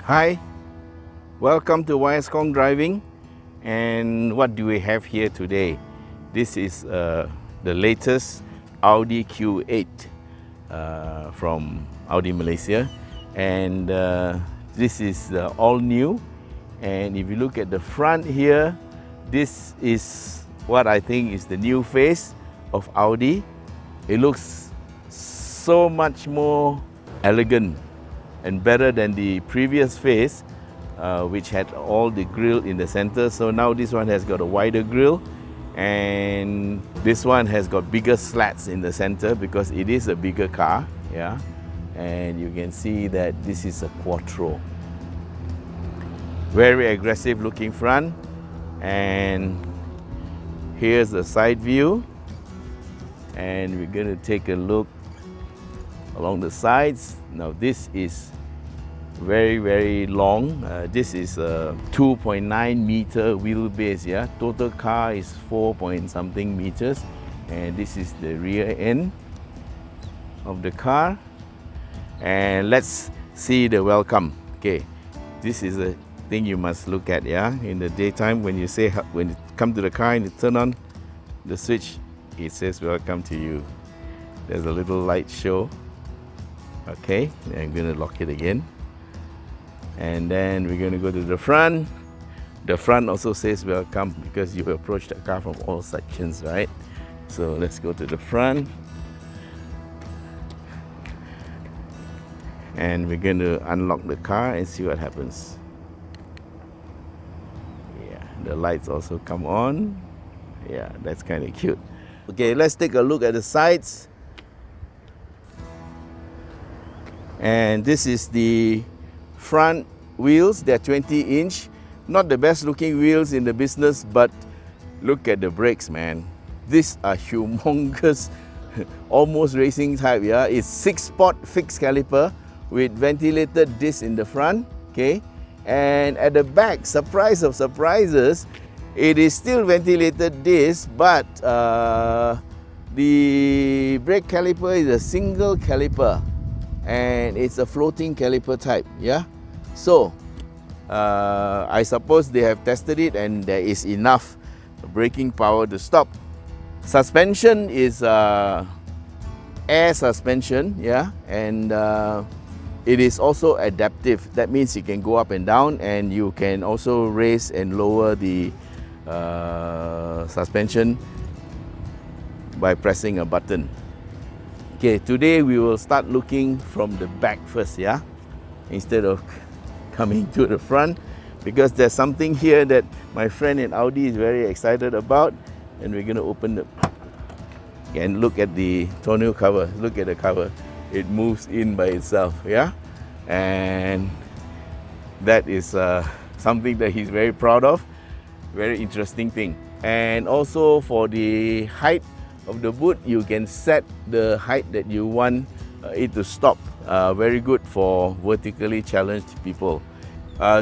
Hi, welcome to Khong Driving, and what do we have here today? This is the latest Audi Q8 from Audi Malaysia, and this is all new. And if you look at the front here, this is what I think is the new face of Audi. It looks so much more elegant and better than the previous face, which had all the grille in the center. So now this one has got a wider grille, and this one has got bigger slats in the center because it is a bigger car. Yeah, and you can see that this is a Quattro. Very aggressive looking front, and here's the side view, and we're going to take a look along the sides. Now this is very long. This is a 2.9 meter wheelbase. Yeah, total car is 4 point something meters, and this is the rear end of the car. And let's see the welcome. Okay, this is a thing you must look at. Yeah, in the daytime when you come to the car and you turn on the switch, it says welcome to you. There's a little light show. Okay, I'm going to lock it again. And then we're going to go to the front. The front also says welcome because you approach the car from all sections, right? So let's go to the front. And we're going to unlock the car and see what happens. Yeah, the lights also come on. Yeah, that's kind of cute. Okay, let's take a look at the sides. And this is the front wheels. They're 20-inch. Not the best looking wheels in the business, but look at the brakes, man. These are humongous, almost racing type. Yeah, it's 6-spot fixed caliper with ventilated disc in the front. Okay, and at the back, surprise of surprises, it is still ventilated disc, but the brake caliper is a single caliper. And it's a floating caliper type. Yeah, so I suppose they have tested it and there is enough braking power to stop. Suspension is air suspension. Yeah, and it is also adaptive. That means you can go up and down, and you can also raise and lower the suspension by pressing a button. Okay, today we will start looking from the back first, yeah, instead of coming to the front, because there's something here that my friend in Audi is very excited about, and we're going to open the and look at the tonneau cover. Look at the cover, it moves in by itself, yeah, and that is something that he's very proud of. Very interesting thing. And also for the height of the boot, you can set the height that you want it to stop. Very good for vertically challenged people.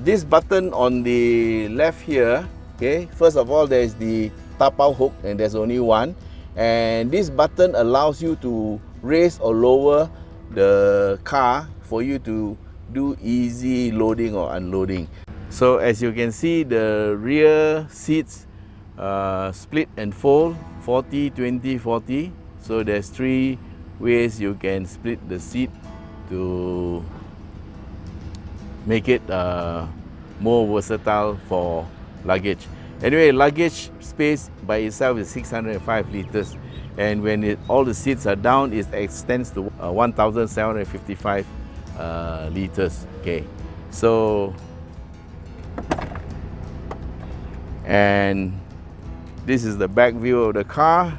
This button on the left here, okay, first of all there is the tapao hook, and there's only one, and this button allows you to raise or lower the car for you to do easy loading or unloading. So as you can see, the rear seats split and fold 40, 20, 40. So there's 3 ways you can split the seat to make it more versatile for luggage. Anyway, luggage space by itself is 605 liters, and when all the seats are down, it extends to 1,755 liters. Okay, so and this is the back view of the car.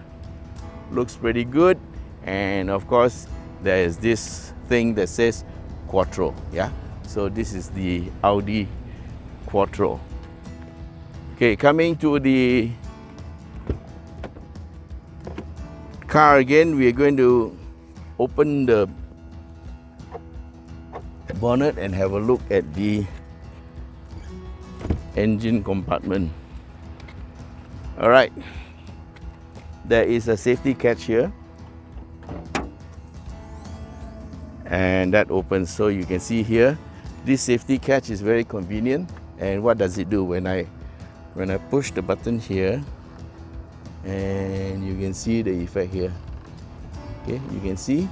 Looks pretty good. And of course, there is this thing that says Quattro. Yeah, so this is the Audi Quattro. Okay, coming to the car again, we are going to open the bonnet and have a look at the engine compartment. All right, there is a safety catch here, and that opens. So you can see here This safety catch is very convenient. And what does it do? When I push the button here, and you can see the effect here. Okay, you can see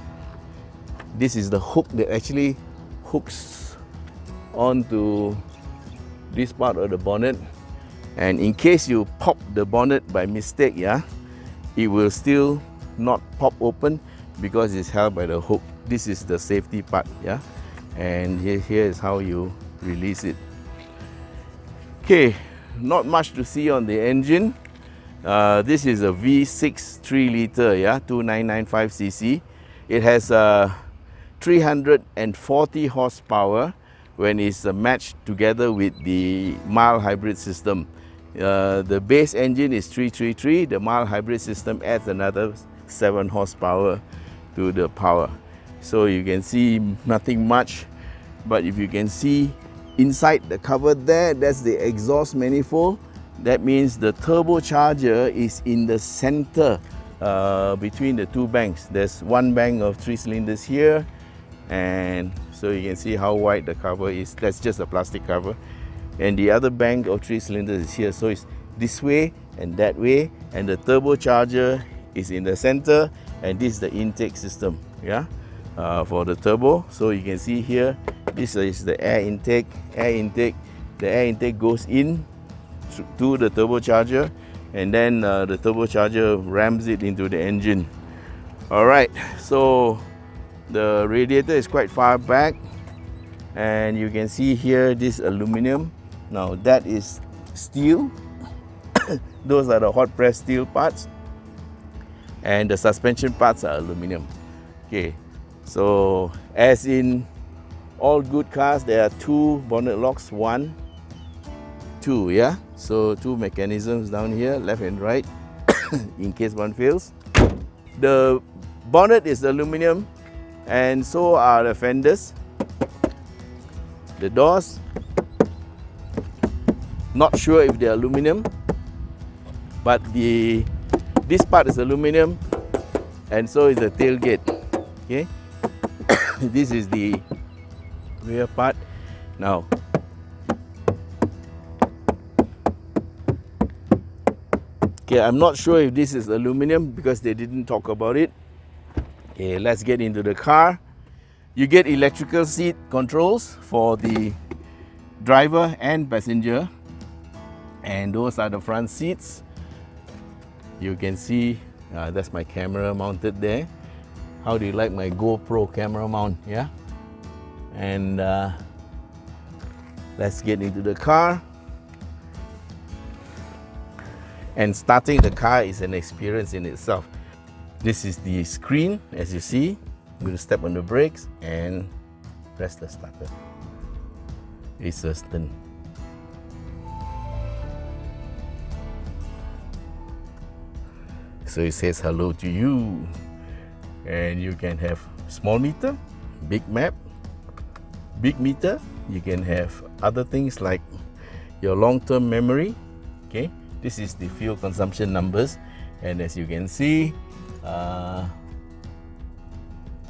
this is the hook that actually hooks onto this part of the bonnet, and in case you pop the bonnet by mistake, yeah, it will still not pop open because it's held by the hook. This is the safety part, yeah, and here is how you release it. Okay, not much to see on the engine. This is a V6 3-liter, yeah, 2995 cc. It has 340 horsepower when it's matched together with the mild hybrid system. The base engine is 333. The mild hybrid system adds another 7 horsepower to the power. So you can see nothing much, but if you can see inside the cover there, that's the exhaust manifold. That means the turbocharger is in the center between the two banks. There's one bank of 3 cylinders here, and so you can see how wide the cover is. That's just a plastic cover. And the other bank of 3 cylinders is here. So it's this way and that way, and the turbocharger is in the center, and this is the intake system, yeah, for the turbo. So you can see here, this is the air intake. The air intake goes in to the turbocharger, and then the turbocharger rams it into the engine. Alright, so the radiator is quite far back, and you can see here this aluminium. Now that is steel. Those are the hot press steel parts, and the suspension parts are aluminium. Okay, so as in all good cars, there are 2 bonnet locks, 1, 2, yeah. So 2 mechanisms down here, left and right, in case one fails. The bonnet is aluminium, and so are the fenders. The doors, not sure if they're aluminium, but this part is aluminium, and so is the tailgate. Okay, this is the rear part. Now, okay, I'm not sure if this is aluminium because they didn't talk about it. Okay, let's get into the car. You get electrical seat controls for the driver and passenger, and those are the front seats. You can see that's my camera mounted there. How do you like my GoPro camera mount? Yeah. And let's get into the car. And starting the car is an experience in itself. This is the screen, as you see. I'm going to step on the brakes and press the starter. It's a stun. So it says hello to you. And you can have small meter, big map, big meter. You can have other things like your long-term memory. Okay, this is the fuel consumption numbers, and as you can see,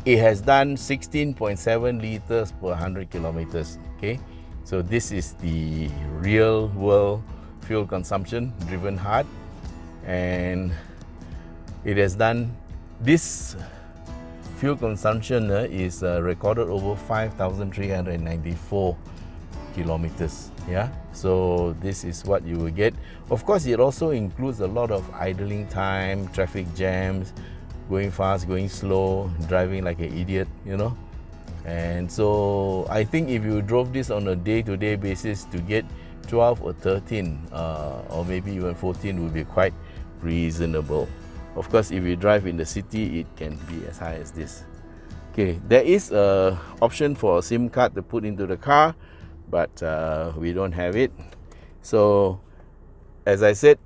it has done 16.7 liters per 100 kilometers. Okay, so this is the real world fuel consumption driven hard, and it has done this fuel consumption is recorded over 5,394 kilometers. Yeah, so this is what you will get. Of course, it also includes a lot of idling time, traffic jams, going fast, going slow, driving like an idiot, you know. And so I think if you drove this on a day-to-day basis, to get 12 or 13 or maybe even 14 would be quite reasonable. Of course, if you drive in the city, it can be as high as this. Okay, there is an option for a SIM card to put into the car, but we don't have it. So, as I said,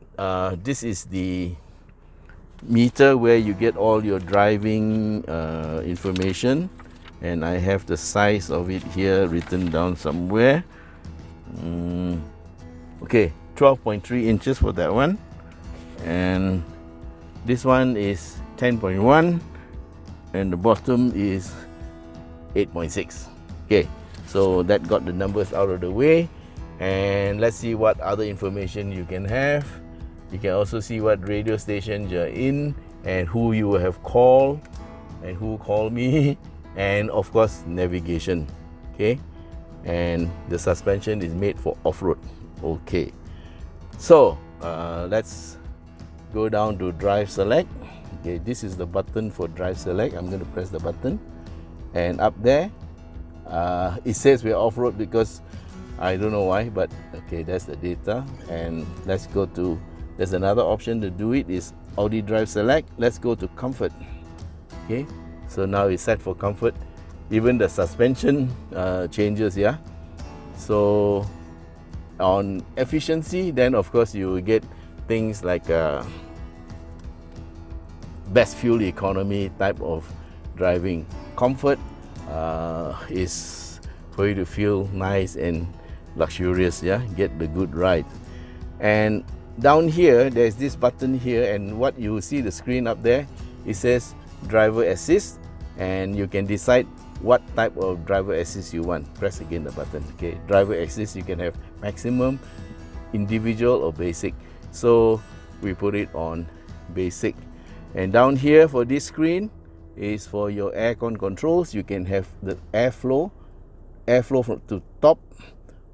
this is the meter where you get all your driving information, and I have the size of it here written down somewhere. Okay, 12.3 inches for that one, and this one is 10.1, and the bottom is 8.6. Okay, So that got the numbers out of the way. And let's see what other information you can have. You can also see what radio stations you're in and who you have called and who called me, and of course navigation. Okay, and the suspension is made for off-road. Okay, so let's go down to drive select. Okay, this is the button for drive select. I'm going to press the button, and up there it says we're off-road because I don't know why, but okay, that's the data. And let's go to, there's another option to do it, is Audi drive select. Let's go to comfort. Okay, so now it's set for comfort. Even the suspension changes, yeah. So on efficiency, then of course you will get things like best fuel economy type of driving. Comfort is for you to feel nice and luxurious, yeah, get the good ride. And down here there's this button here, and what you see the screen up there, it says driver assist, and you can decide what type of driver assist you want. Press again the button. Okay, driver assist, you can have maximum, individual, or basic. So we put it on basic. And down here for this screen is for your aircon controls. You can have the airflow from to top,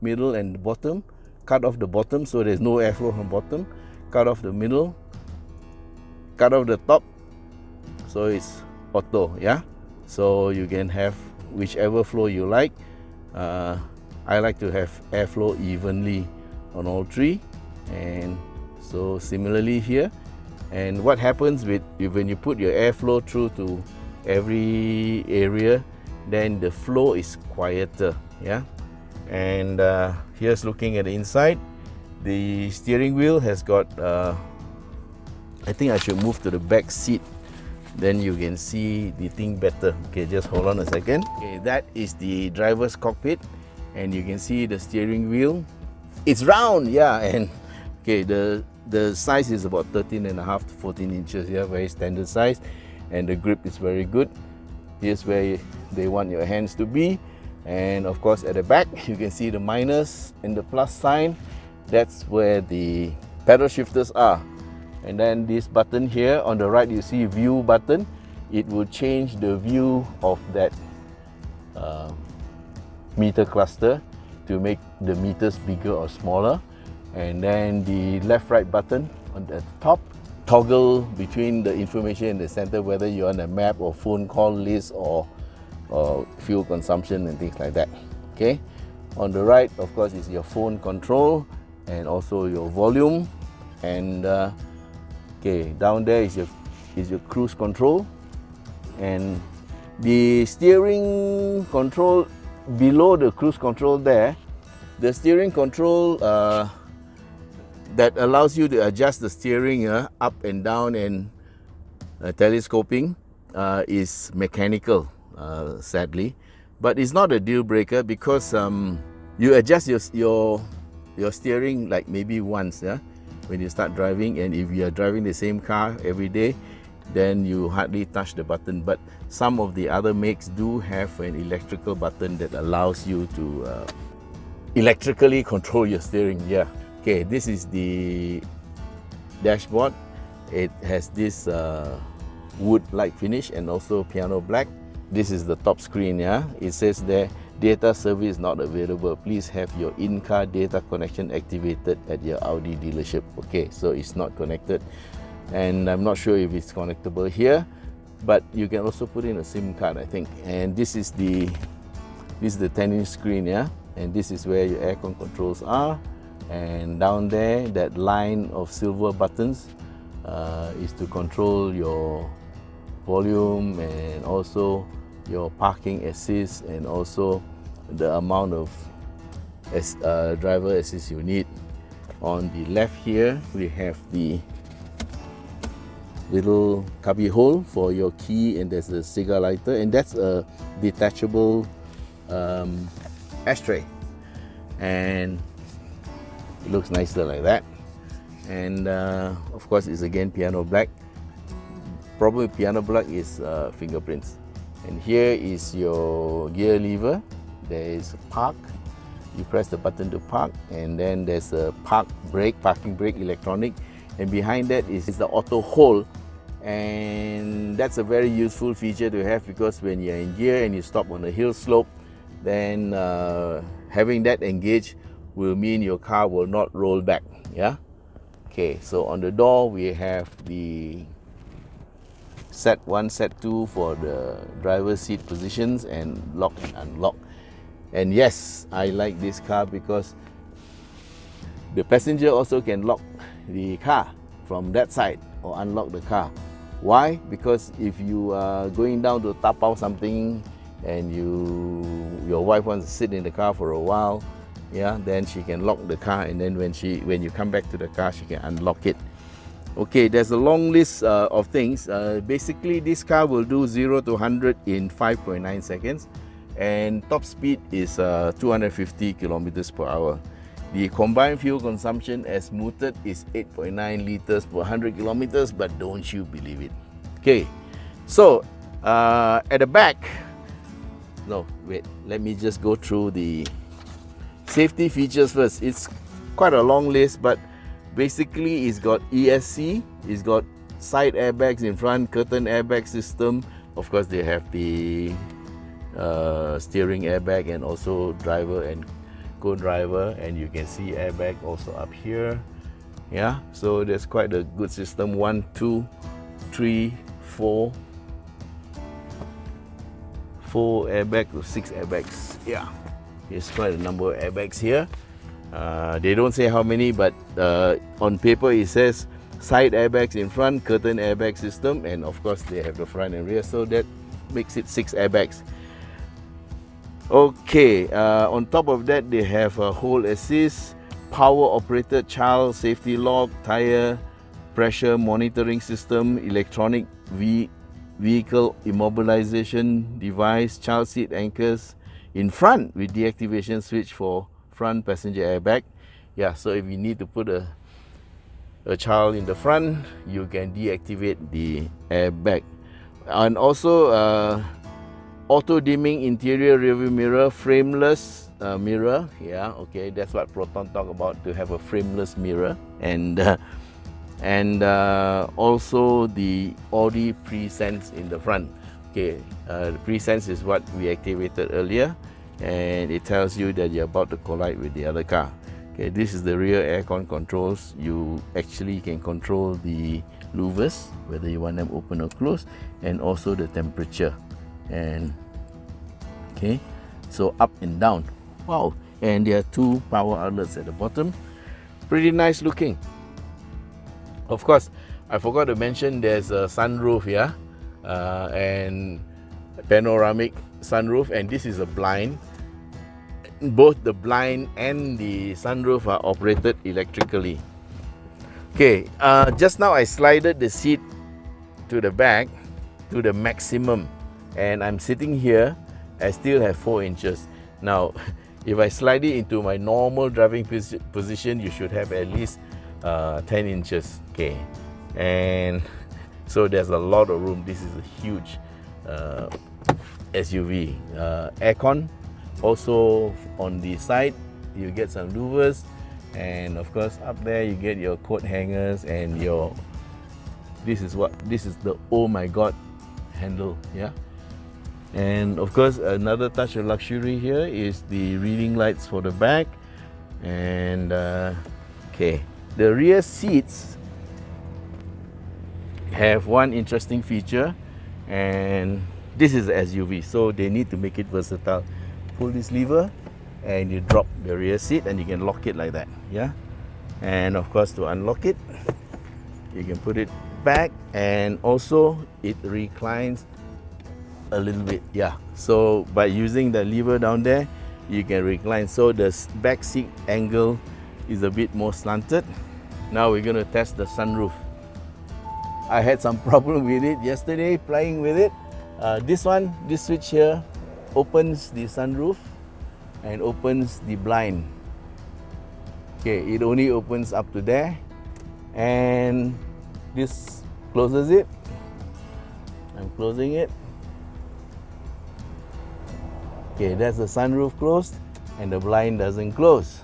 middle and bottom. Cut off the bottom so there's no airflow from bottom. Cut off the middle, cut off the top, so it's auto, yeah. So you can have whichever flow you like. I like to have airflow evenly on all three, and so similarly here. And what happens with when you put your airflow through to every area, then the flow is quieter, yeah. And here's looking at the inside. The steering wheel has got I think I should move to the back seat, then you can see the thing better. Okay, just hold on a second. Okay, that is the driver's cockpit, and you can see the steering wheel. It's round, yeah, and okay, the size is about 13.5 to 14 inches, yeah, very standard size, and the grip is very good. Here's where they want your hands to be, and of course at the back you can see the minus and the plus sign. That's where the pedal shifters are. And then this button here on the right, you see view button. It will change the view of that meter cluster to make the meters bigger or smaller. And then the left right button on the top, toggle between the information in the center, whether you're on a map or phone call list or fuel consumption and things like that. Okay, on the right of course is your phone control and also your volume. And okay, down there is your cruise control, and the steering control below the cruise control there, the steering control that allows you to adjust the steering up and down and telescoping is mechanical, sadly, but it's not a deal breaker because you adjust your steering like maybe once, yeah, when you start driving. And if you are driving the same car every day, then you hardly touch the button. But some of the other makes do have an electrical button that allows you to electrically control your steering, yeah. Okay, this is the dashboard. It has this wood-like finish and also piano black. This is the top screen, yeah. It says there, data service not available. Please have your in-car data connection activated at your Audi dealership. Okay, so it's not connected, and I'm not sure if it's connectable here, but you can also put in a SIM card, I think. And this is the 10-inch screen, yeah. And this is where your aircon controls are. And down there, that line of silver buttons is to control your volume and also your parking assist and also the amount of driver assist you need. On the left here, we have the little cubby hole for your key, and there's a cigar lighter, and that's a detachable ashtray, and it looks nicer like that. And of course it's again piano black. Problem with piano black is fingerprints. And here is your gear lever. there is park. You press the button to park, and then there's a parking brake electronic, and behind that is the auto hold, and that's a very useful feature to have, because when you're in gear and you stop on a hill slope, then having that engaged will mean your car will not roll back. Yeah. Okay, so on the door we have the set 1, set 2 for the driver's seat positions and lock and unlock. And yes, I like this car because the passenger also can lock the car from that side or unlock the car. Why? Because if you are going down to tap out something and your wife wants to sit in the car for a while, yeah, then she can lock the car, and then when you come back to the car, she can unlock it. Okay, there's a long list of things. Basically, this car will do 0 to 100 in 5.9 seconds, and top speed is 250 kilometers per hour. The combined fuel consumption as mooted is 8.9 liters per 100 kilometers, but don't you believe it. Okay, so at the back, no, wait, let me just go through the safety features first. It's quite a long list, but basically it's got ESC, it's got side airbags in front, curtain airbag system. Of course, they have the steering airbag and also driver and co-driver, and you can see airbag also up here. Yeah, so there's quite a good system. 1, 2, 3, 4 airbags or 6 airbags. Yeah, there's quite a number of airbags here. They don't say how many, but on paper it says side airbags in front, curtain airbag system, and of course they have the front and rear, so that makes it 6 airbags. Okay, on top of that they have a hold assist, power operated child safety lock, tire pressure monitoring system, electronic vehicle immobilization device, child seat anchors in front with deactivation switch for front passenger airbag. Yeah, so if you need to put a child in the front, you can deactivate the airbag. And also auto dimming interior rearview mirror, frameless mirror. Yeah, okay, that's what Proton talk about, to have a frameless mirror. And also the Audi pre-sense in the front. Okay, the pre-sense is what we activated earlier, and it tells you that you're about to collide with the other car. Okay, this is the rear aircon controls. You actually can control the louvers, whether you want them open or closed, and also the temperature. And okay, so up and down. Wow, and there are 2 power outlets at the bottom. Pretty nice looking. Of course, I forgot to mention there's a sunroof, yeah, and panoramic sunroof, and this is a blind. Both the blind and the sunroof are operated electrically. Okay, just now I slided the seat to the back to the maximum, and I'm sitting here. I still have 4 inches. Now, if I slide it into my normal driving position, you should have at least 10 inches. Okay, and so there's a lot of room. This is a huge SUV. Aircon also on the side, you get some louvers, and of course up there you get your coat hangers and your this is the oh my god handle. Yeah, and of course another touch of luxury here is the reading lights for the back. And okay, the rear seats have one interesting feature, and this is an SUV, so they need to make it versatile. Pull this lever and you drop the rear seat, and you can lock it like that. Yeah, and of course to unlock it, you can put it back, and also it reclines a little bit. Yeah, so by using the lever down there, you can recline, so the back seat angle is a bit more slanted. Now we're going to test the sunroof. I had some problem with it yesterday playing with it. This switch here opens the sunroof and opens the blind. Okay, it only opens up to there, and this closes it. I'm closing it. Okay, that's the sunroof closed and the blind doesn't close.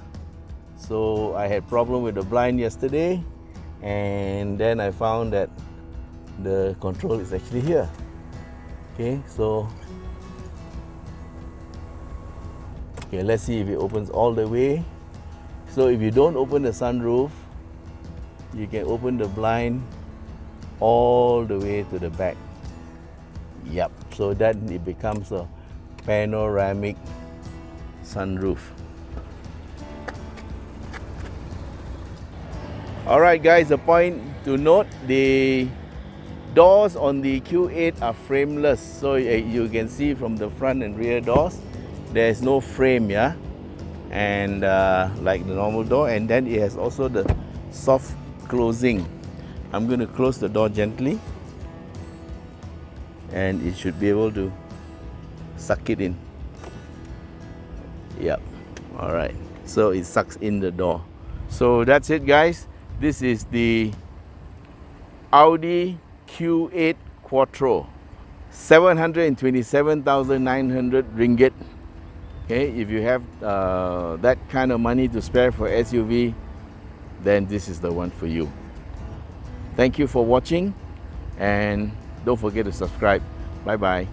So I had problem with the blind yesterday, and then I found that the control is actually here. Okay, so let's see if it opens all the way. So if you don't open the sunroof, you can open the blind all the way to the back. Yep, so then it becomes a panoramic sunroof. Alright guys, a point to note, the doors on the Q8 are frameless. So you can see from the front and rear doors, there is no frame, yeah? And like the normal door, and then it has also the soft closing. I'm going to close the door gently, and it should be able to suck it in. Yep, alright, so it sucks in the door. So that's it guys, this is the Audi Q8 Quattro, 727,900 ringgit. Okay, if you have that kind of money to spare for SUV, then this is the one for you. Thank you for watching, and don't forget to subscribe. Bye bye.